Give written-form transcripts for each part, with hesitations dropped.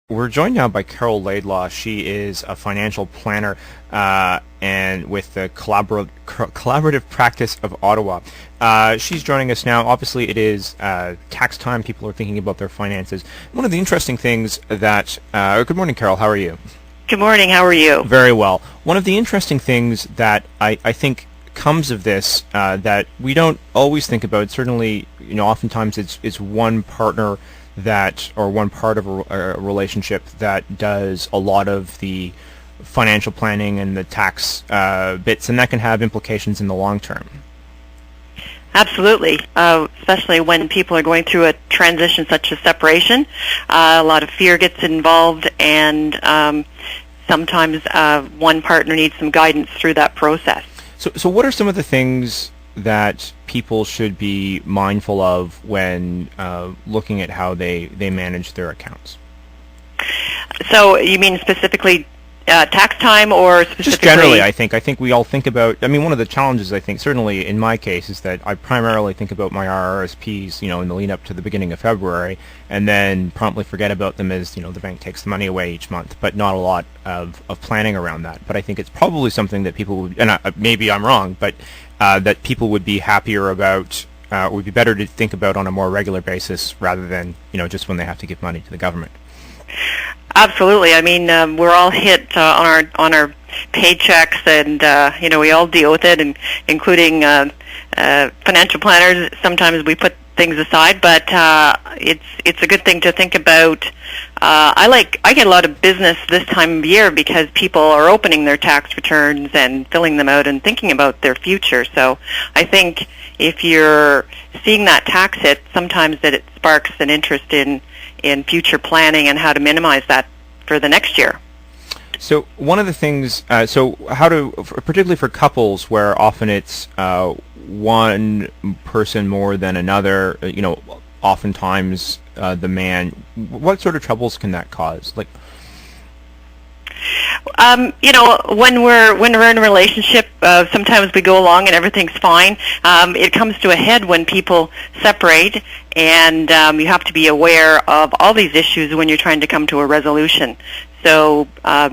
We're joined now by Carol Laidlaw. She is a financial planner and with the Collaborative Practice of Ottawa. She's joining us now. Obviously, it is tax time. People are thinking about their finances. One of the interesting things that... good morning, Carol. How are you? Good morning. How are you? Very well. One of the interesting things that I think comes of this that we don't always think about, certainly, oftentimes it's one partner or one part of a relationship that does a lot of the financial planning and the tax bits, and that can have implications in the long term. Absolutely, especially when people are going through a transition such as separation. A lot of fear gets involved, and sometimes one partner needs some guidance through that process. So what are some of the things that people should be mindful of when looking at how they manage their accounts? So you mean specifically tax time, or specifically? Just generally, I think we all think about, one of the challenges, I think, certainly in my case, is that I primarily think about my RRSPs, in the lead up to the beginning of February, and then promptly forget about them as, the bank takes the money away each month, but not a lot of planning around that. But I think it's probably something that people would, and maybe I'm wrong, but that people would be happier about, would be better to think about on a more regular basis rather than, just when they have to give money to the government. Absolutely. We're all hit on our paychecks, and we all deal with it, and including financial planners. Sometimes we put things aside, but it's a good thing to think about. I get a lot of business this time of year because people are opening their tax returns and filling them out and thinking about their future. So I think if you're seeing that tax hit, sometimes that it sparks an interest in future planning and how to minimize that for the next year. So one of the things, particularly for couples where often it's one person more than another, oftentimes the man, what sort of troubles can that cause? When we're in a relationship, sometimes we go along and everything's fine. It comes to a head when people separate, and you have to be aware of all these issues when you're trying to come to a resolution. So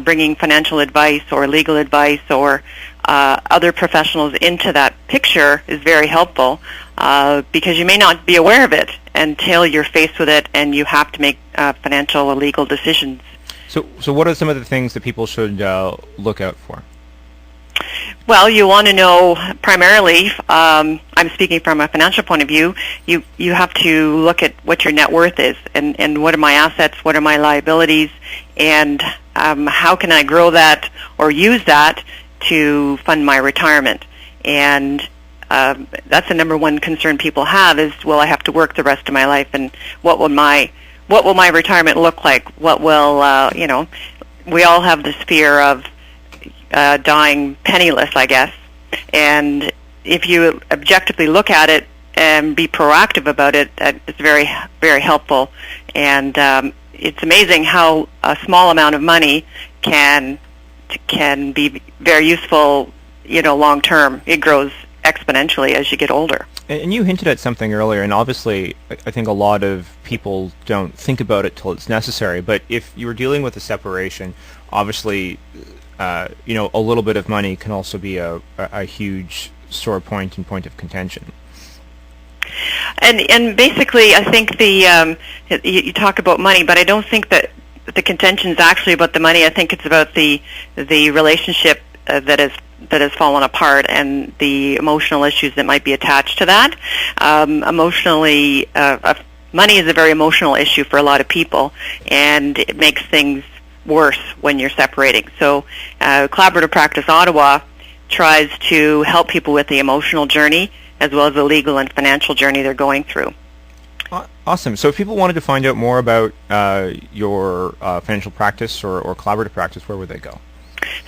bringing financial advice or legal advice or other professionals into that picture is very helpful because you may not be aware of it until you're faced with it and you have to make financial or legal decisions. So what are some of the things that people should look out for? Well, you want to know primarily, I'm speaking from a financial point of view, you have to look at what your net worth is and what are my assets, what are my liabilities, and how can I grow that or use that to fund my retirement. And that's the number one concern people have is, will I have to work the rest of my life, and what will my retirement look like? What will, we all have this fear of dying penniless, I guess. And if you objectively look at it and be proactive about it, it's very, very helpful. And it's amazing how a small amount of money can be very useful, long term. It grows exponentially as you get older. And you hinted at something earlier, and obviously I think a lot of people don't think about it till it's necessary, but if you were dealing with a separation, obviously, a little bit of money can also be a huge sore point and point of contention. And basically, I think you talk about money, but I don't think that the contention is actually about the money. I think it's about the relationship that has fallen apart and the emotional issues that might be attached to that. Emotionally, money is a very emotional issue for a lot of people, and it makes things worse when you're separating. So Collaborative Practice Ottawa tries to help people with the emotional journey as well as the legal and financial journey they're going through. Awesome. So if people wanted to find out more about your financial practice or collaborative practice, where would they go?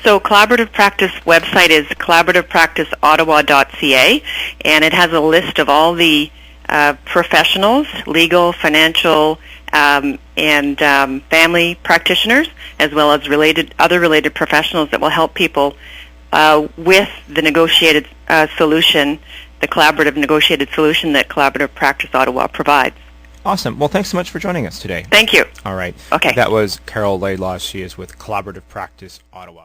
So Collaborative Practice website is collaborativepracticeottawa.ca, and it has a list of all the professionals, legal, financial, and family practitioners, as well as other related professionals that will help people with the negotiated solution, the collaborative negotiated solution that Collaborative Practice Ottawa provides. Awesome. Well, thanks so much for joining us today. Thank you. All right. Okay. That was Carol Laidlaw. She is with Collaborative Practice Ottawa.